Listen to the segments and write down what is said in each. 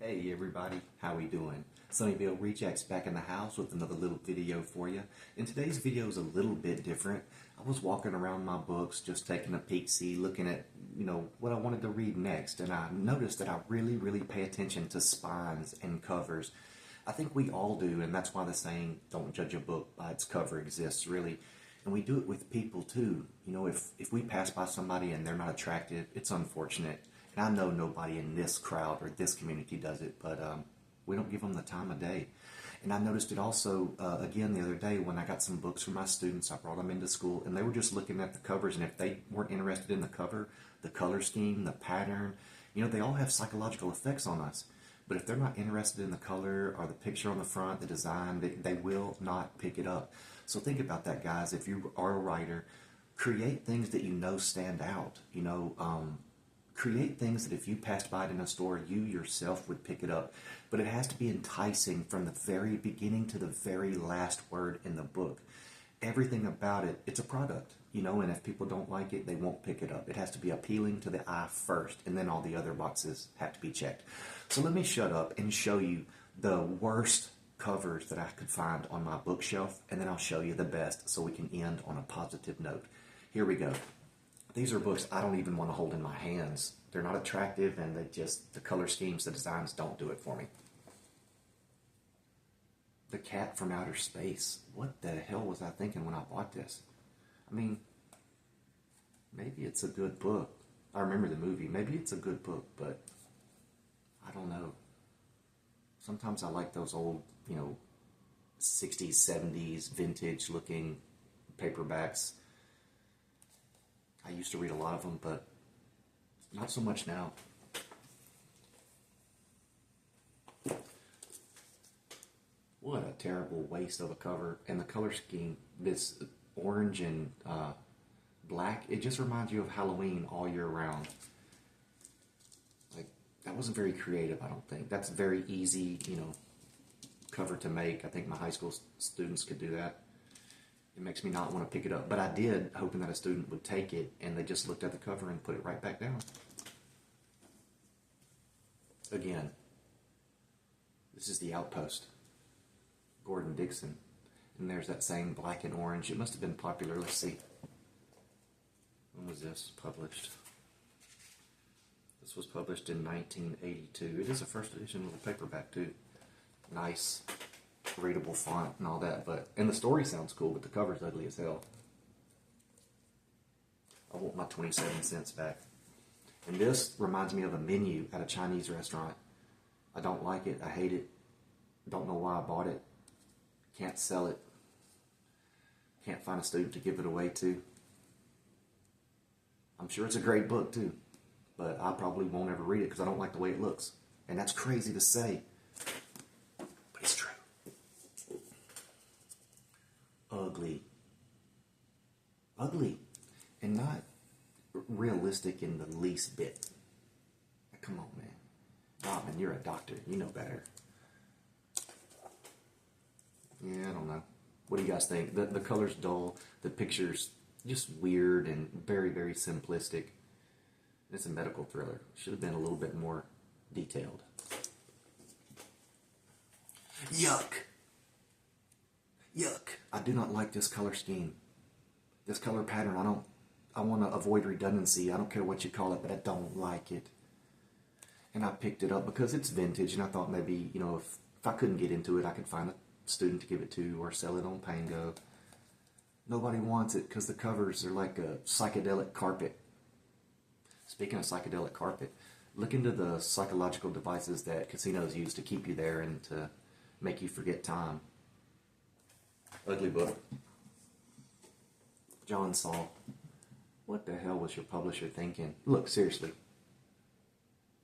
Hey everybody, how we doing? Sunnyvale Rejects back in the house with another little video for you. And today's video is a little bit different. I was walking around my books, just taking a peek-see, looking at, what I wanted to read next, and I noticed that I really pay attention to spines and covers. I think we all do, and that's why the saying, don't judge a book by its cover exists, really. And we do it with people too. If we pass by somebody and they're not attractive, it's unfortunate. And I know nobody in this crowd or this community does it, but we don't give them the time of day. And I noticed it also, again, the other day when I got some books from my students. I brought them into school, and they were just looking at the covers, and if they weren't interested in the cover, the color scheme, the pattern, they all have psychological effects on us. But if they're not interested in the color or the picture on the front, the design, they will not pick it up. So think about that, guys. If you are a writer, create things that stand out. Create things that if you passed by it in a store, you yourself would pick it up. But it has to be enticing from the very beginning to the very last word in the book. Everything about it, it's a product, and if people don't like it, they won't pick it up. It has to be appealing to the eye first, and then all the other boxes have to be checked. So let me shut up and show you the worst covers that I could find on my bookshelf, and then I'll show you the best so we can end on a positive note. Here we go. These are books I don't even want to hold in my hands. They're not attractive, and the color schemes, the designs don't do it for me. The Cat from Outer Space. What the hell was I thinking when I bought this? I mean, maybe it's a good book. I remember the movie. Maybe it's a good book, but I don't know. Sometimes I like those old, 60s, 70s, vintage looking paperbacks. I used to read a lot of them, but not so much now. What a terrible waste of a cover. And the color scheme, this orange and black, it just reminds you of Halloween all year round. Like, that wasn't very creative, I don't think. That's very easy, cover to make. I think my high school students could do that. It makes me not want to pick it up. But I did, hoping that a student would take it, and they just looked at the cover and put it right back down. Again, this is The Outpost, Gordon Dixon. And there's that same black and orange. It must have been popular. Let's see. When was this published? This was published in 1982. It is a first edition little paperback, too. Nice, readable font and all that, and the story sounds cool, but the cover's ugly as hell. I want my 27 cents back. And this reminds me of a menu at a Chinese restaurant. I don't like it. I hate it. Don't know why I bought it. Can't sell it. Can't find a student to give it away to. I'm sure it's a great book too, but I probably won't ever read it because I don't like the way it looks. And that's crazy to say, but it's true. Ugly, and not realistic in the least bit. Come on, man. Robin, you're a doctor. You know better. Yeah, I don't know. What do you guys think? The color's dull. The picture's just weird and very simplistic. It's a medical thriller. Should have been a little bit more detailed. Yuck. I do not like this color scheme. This color pattern, I want to avoid redundancy. I don't care what you call it, but I don't like it. And I picked it up because it's vintage, and I thought maybe, if I couldn't get into it, I could find a student to give it to or sell it on Pango. Nobody wants it because the covers are like a psychedelic carpet. Speaking of psychedelic carpet, look into the psychological devices that casinos use to keep you there and to make you forget time. Ugly book. John Saul. What the hell was your publisher thinking? Look, seriously.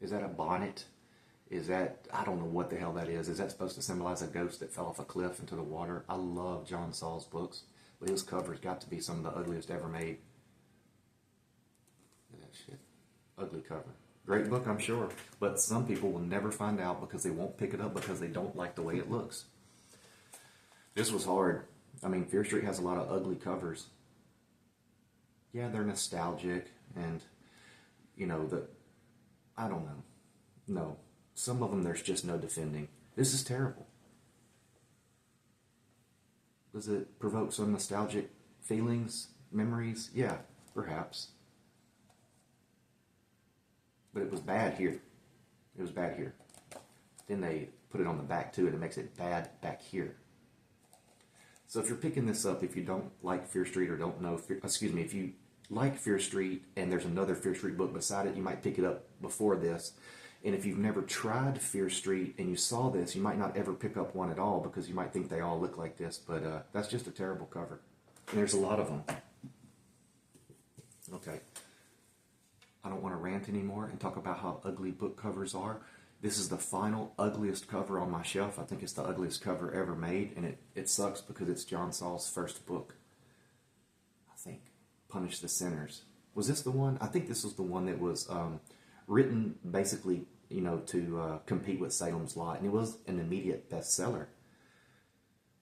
Is that a bonnet? Is that, I don't know what the hell that is. Is that supposed to symbolize a ghost that fell off a cliff into the water? I love John Saul's books, but his cover's got to be some of the ugliest ever made. Look at that shit. Ugly cover. Great book, I'm sure, but some people will never find out because they won't pick it up because they don't like the way it looks. This was hard. I mean, Fear Street has a lot of ugly covers. Yeah, they're nostalgic, and, I don't know. No. Some of them there's just no defending. This is terrible. Does it provoke some nostalgic feelings, memories? Yeah, perhaps. But it was bad here. It was bad here. Then they put it on the back too, and it makes it bad back here. So if you're picking this up, if you don't like Fear Street or don't know, if you like Fear Street and there's another Fear Street book beside it, you might pick it up before this. And if you've never tried Fear Street and you saw this, you might not ever pick up one at all because you might think they all look like this, but that's just a terrible cover. And there's a lot of them. Okay. I don't want to rant anymore and talk about how ugly book covers are. This is the final ugliest cover on my shelf. I think it's the ugliest cover ever made, and it sucks because it's John Saul's first book. I think. Punish the Sinners. Was this the one? I think this was the one that was written basically, to compete with Salem's Lot, and it was an immediate bestseller.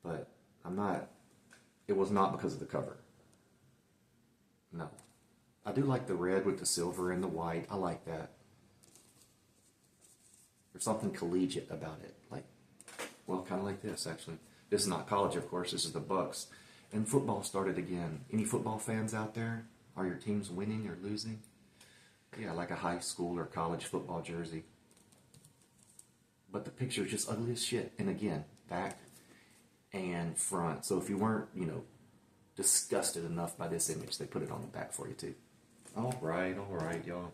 But it was not because of the cover. No. I do like the red with the silver and the white. I like that. There's something collegiate about it. Kind of like this, actually. This is not college, of course. This is the Bucks. And football started again. Any football fans out there? Are your teams winning or losing? Yeah, like a high school or college football jersey. But the picture is just ugly as shit. And again, back and front. So if you weren't, disgusted enough by this image, they put it on the back for you too. All right, y'all.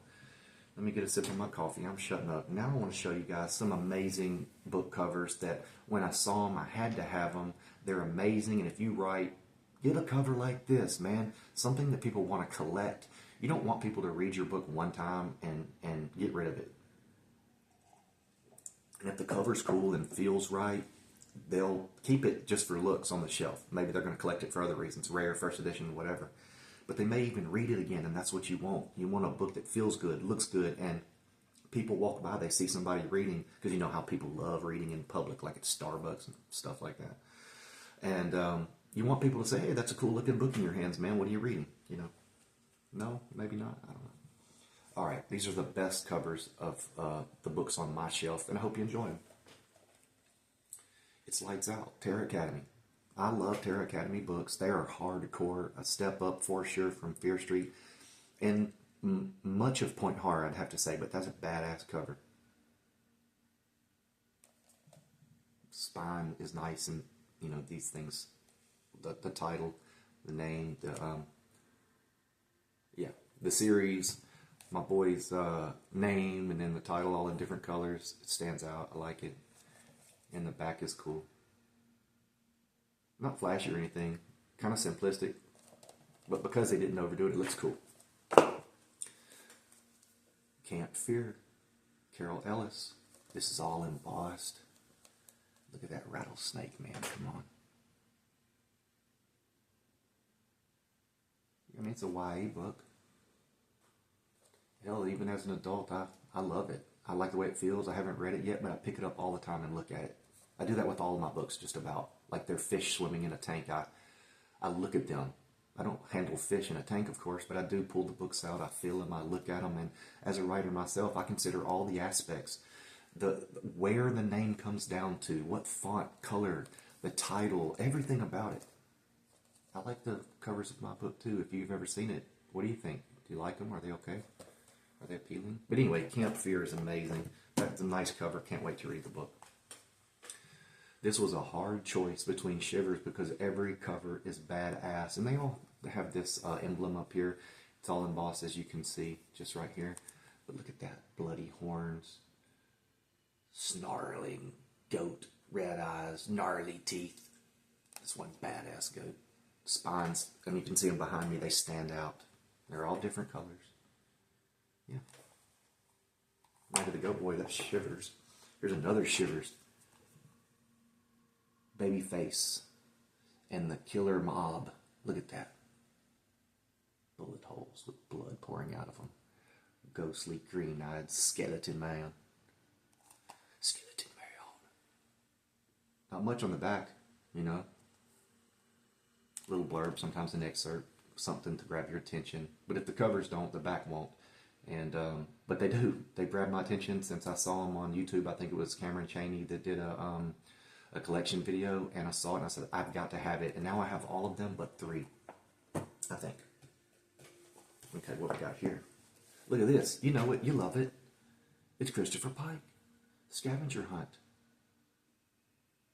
Let me get a sip of my coffee. I'm shutting up. Now I want to show you guys some amazing book covers that when I saw them, I had to have them. They're amazing. And if you write, get a cover like this, man. Something that people want to collect. You don't want people to read your book one time and get rid of it. And if the cover's cool and feels right, they'll keep it just for looks on the shelf. Maybe they're going to collect it for other reasons, rare, first edition, whatever. But they may even read it again, and that's what you want. You want a book that feels good, looks good, and people walk by, they see somebody reading, because you know how people love reading in public, like at Starbucks and stuff like that. And you want people to say, hey, that's a cool looking book in your hands, man. What are you reading? No, maybe not. I don't know. All right, these are the best covers of the books on my shelf, and I hope you enjoy them. It's Lights Out, Terror Academy. I love Terror Academy books. They are hardcore, a step up for sure from Fear Street, and much of Point Horror, I'd have to say, but that's a badass cover. Spine is nice, and these things, the title, the name, the series, my boy's name, and then the title all in different colors. It stands out. I like it. And the back is cool. Not flashy or anything. Kind of simplistic. But because they didn't overdo it, it looks cool. Camp Fear. Carol Ellis. This is all embossed. Look at that rattlesnake, man. Come on. I mean, it's a YA book. Hell, even as an adult, I love it. I like the way it feels. I haven't read it yet, but I pick it up all the time and look at it. I do that with all of my books, just about. Like they're fish swimming in a tank. I look at them. I don't handle fish in a tank, of course, but I do pull the books out. I feel them. I look at them. And as a writer myself, I consider all the aspects. Where the name comes down to, what font, color, the title, everything about it. I like the covers of my book, too. If you've ever seen it, what do you think? Do you like them? Are they okay? Are they appealing? But anyway, Camp Fear is amazing. That's a nice cover. Can't wait to read the book. This was a hard choice between Shivers because every cover is badass. And they all have this emblem up here. It's all embossed, as you can see, just right here. But look at that. Bloody horns. Snarling goat. Red eyes. Gnarly teeth. This one badass goat. Spines. And you can see them behind me. They stand out. They're all different colors. Yeah. Night of the Goat Boy, that's Shivers. Here's another Shivers. Babyface and the Killer Mob. Look at that. Bullet holes with blood pouring out of them. Ghostly green-eyed skeleton man. Skeleton man. Not much on the back, Little blurb, sometimes an excerpt, something to grab your attention. But if the covers don't, the back won't. And but they grabbed my attention since I saw them on YouTube. I think it was Cameron Chaney that did a collection video, and I saw it and I said, I've got to have it. And now I have all of them but 3, I think. Okay, what we got here? Look at this. You know it. You love it. It's Christopher Pike, Scavenger Hunt.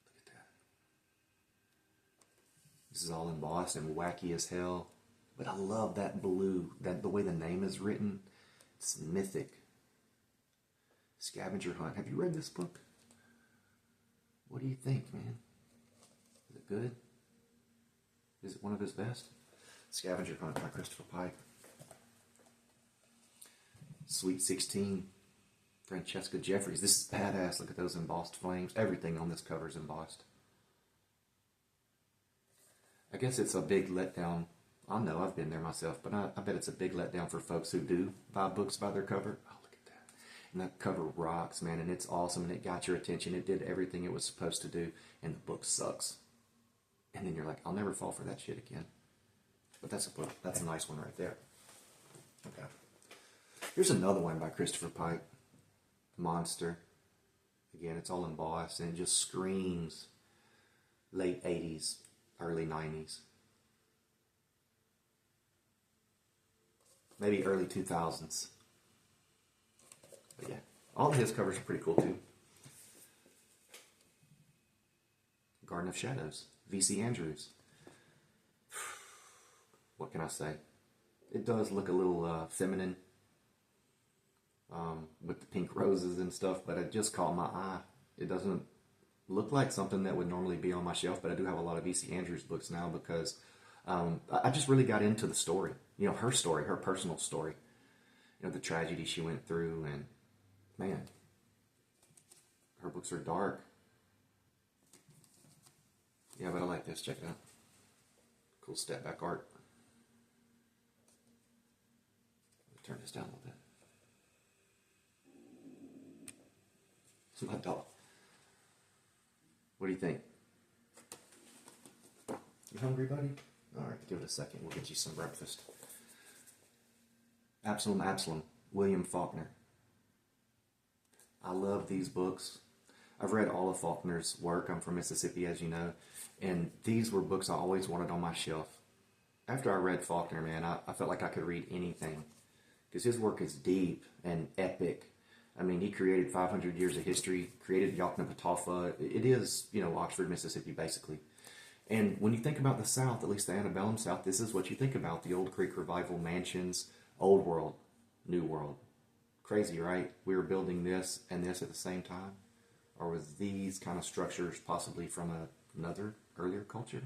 Look at that. This is all embossed and wacky as hell. But I love that blue, the way the name is written. It's mythic. Scavenger Hunt. Have you read this book? What do you think, man? Is it good? Is it one of his best? Scavenger Hunt by Christopher Pike. Sweet 16, Francesca Jeffries. This is badass. Look at those embossed flames. Everything on this cover is embossed. I guess it's a big letdown. I know, I've been there myself, but I bet it's a big letdown for folks who do buy books by their cover. Oh, look at that. And that cover rocks, man, and it's awesome, and it got your attention. It did everything it was supposed to do, and the book sucks. And then you're like, I'll never fall for that shit again. But that's a book. That's a nice one right there. Okay. Here's another one by Christopher Pike, Monster. Again, it's all embossed, and it just screams late 80s, early 90s. Maybe early 2000s. But yeah, all of his covers are pretty cool too. Garden of Shadows, V.C. Andrews. What can I say? It does look a little feminine. With the pink roses and stuff, but it just caught my eye. It doesn't look like something that would normally be on my shelf, but I do have a lot of V.C. Andrews books now because I just really got into the story. You know, her story, her personal story. You know, the tragedy she went through, and man, her books are dark. Yeah, but I like this. Check it out. Cool step back art. Turn this down a little bit. My dog. What do you think? You hungry, buddy? All right, give it a second. We'll get you some breakfast. Absalom, William Faulkner. I love these books. I've read all of Faulkner's work. I'm from Mississippi, as you know, and these were books I always wanted on my shelf. After I read Faulkner, man, I felt like I could read anything because his work is deep and epic. I mean, he created 500 years of history, created Yoknapatawpha. It is, you know, Oxford, Mississippi, basically. And when you think about the South, at least the antebellum South, this is what you think about. The Old Creek Revival mansions, Old World, New World. Crazy, right? We were building this and this at the same time? Or was these kind of structures possibly from another earlier culture?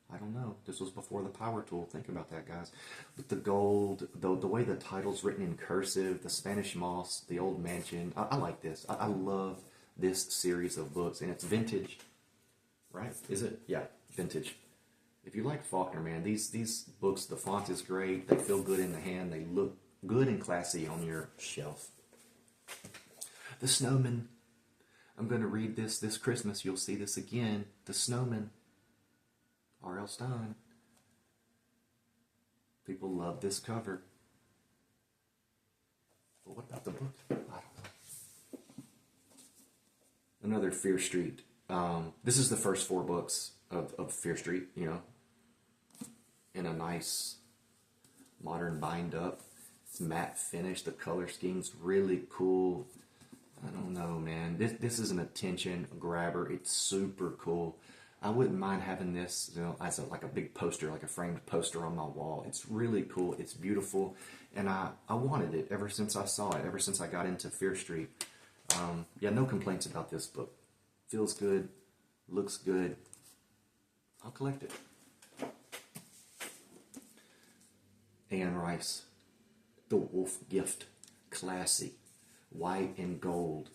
I don't know. This was before the power tool. Think about that, guys. With the gold, the way the title's written in cursive, the Spanish moss, the old mansion. I like this. I love this series of books, and it's vintage, right? Is it? Yeah, vintage. If you like Faulkner, man, these books, the font is great. They feel good in the hand. They look good and classy on your shelf. The Snowman. I'm going to read this Christmas. You'll see this again. The Snowman. R.L. Stein. People love this cover. But what about the book? I don't know. Another Fear Street. This is the first 4 books of Fear Street, you know, in a nice modern bind up. It's matte finish. The color scheme's really cool. I don't know, man. This is an attention grabber. It's super cool. I wouldn't mind having this, you know, as like a big poster, like a framed poster on my wall. It's really cool. It's beautiful, and I wanted it ever since I saw it. Ever since I got into Fear Street. Yeah, no complaints about this book. Feels good, looks good. I'll collect it. Anne Rice, The Wolf Gift, classy, white and gold,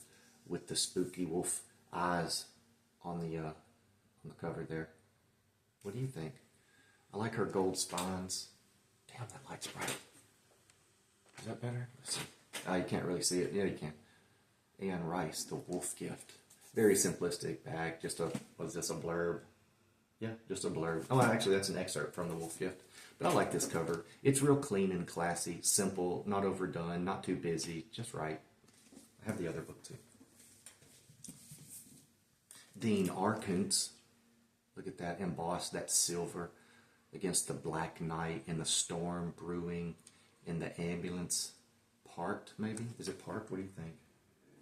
with the spooky wolf eyes on the cover there. What do you think? I like her gold spines. Damn, that light's bright. Is that better? Let's see. Oh, you can't really see it. Yeah, you can. Anne Rice, The Wolf Gift. Very simplistic bag. Just a, was this a blurb? Yeah, just a blurb. Oh, actually, that's an excerpt from The Wolf Gift. But I like this cover. It's real clean and classy, simple, not overdone, not too busy, just right. I have the other book too. Dean Arkuntz. Look at that, embossed, that silver against the black night and the storm brewing and the ambulance parked, maybe? Is it parked? What do you think?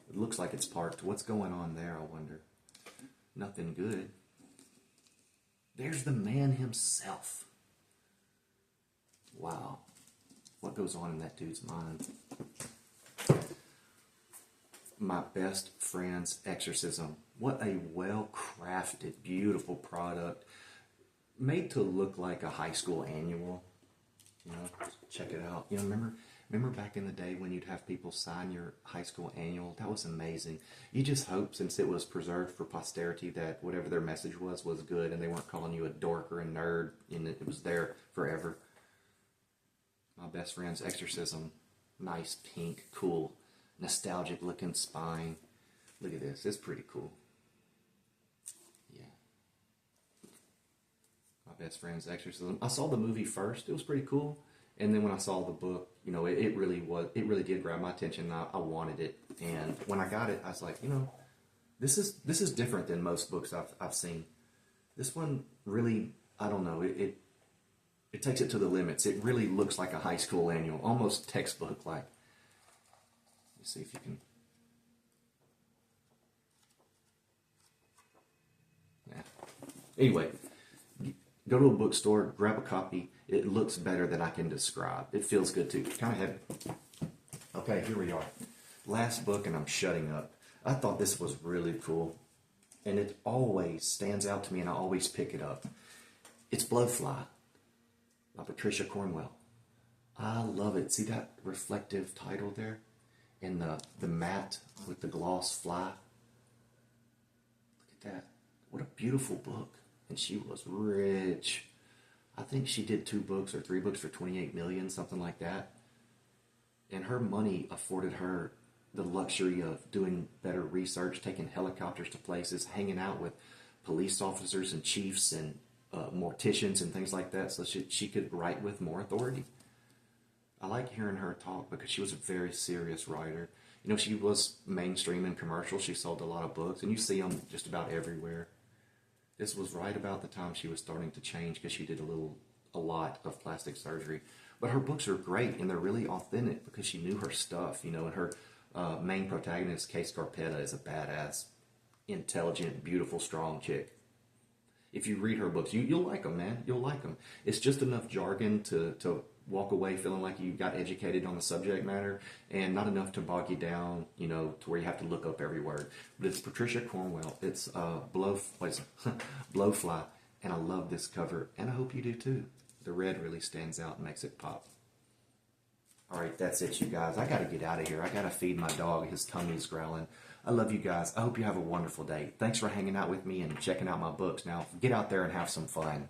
It looks like it's parked. What's going on there, I wonder? Nothing good. There's the man himself. Wow. What goes on in that dude's mind? My Best Friend's Exorcism. What a well-crafted, beautiful product. Made to look like a high school annual. You know, check it out. You know, remember back in the day when you'd have people sign your high school annual? That was amazing. You just hope, since it was preserved for posterity, that whatever their message was good, and they weren't calling you a dork or a nerd, and it was there forever. My Best Friend's Exorcism. Nice, pink, cool, nostalgic looking spine. Look at this. It's pretty cool. Yeah. My Best Friend's Exorcism. I saw the movie first. It was pretty cool. And then when I saw the book, you know, it really did grab my attention. I wanted it. And when I got it, I was like, you know, this is different than most books I've seen. This one really, I don't know, it takes it to the limits. It really looks like a high school annual, almost textbook-like. Let's see if you can. Yeah. Anyway, go to a bookstore, grab a copy. It looks better than I can describe. It feels good too. Kind of heavy. Okay, here we are. Last book, and I'm shutting up. I thought this was really cool, and it always stands out to me, and I always pick it up. It's Blowfly by Patricia Cornwell. I love it. See that reflective title there? And the matte with the gloss fly. Look at that. What a beautiful book. And she was rich. I think she did 2 books or 3 books for $28 million, something like that. And her money afforded her the luxury of doing better research, taking helicopters to places, hanging out with police officers and chiefs and morticians and things like that, so she could write with more authority. I like hearing her talk because she was a very serious writer. You know, she was mainstream and commercial. She sold a lot of books, and you see them just about everywhere. This was right about the time she was starting to change because she did a lot of plastic surgery. But her books are great, and they're really authentic because she knew her stuff, you know, and her main protagonist, Kay Scarpetta, is a badass, intelligent, beautiful, strong chick. If you read her books, you'll like them, man. You'll like them. It's just enough jargon to walk away feeling like you got educated on the subject matter, and not enough to bog you down, you know, to where you have to look up every word. But it's Patricia Cornwell. It's Blowfly, and I love this cover, and I hope you do too. The red really stands out and makes it pop. All right, that's it, you guys. I got to get out of here. I got to feed my dog. His tummy's growling. I love you guys. I hope you have a wonderful day. Thanks for hanging out with me and checking out my books. Now, get out there and have some fun.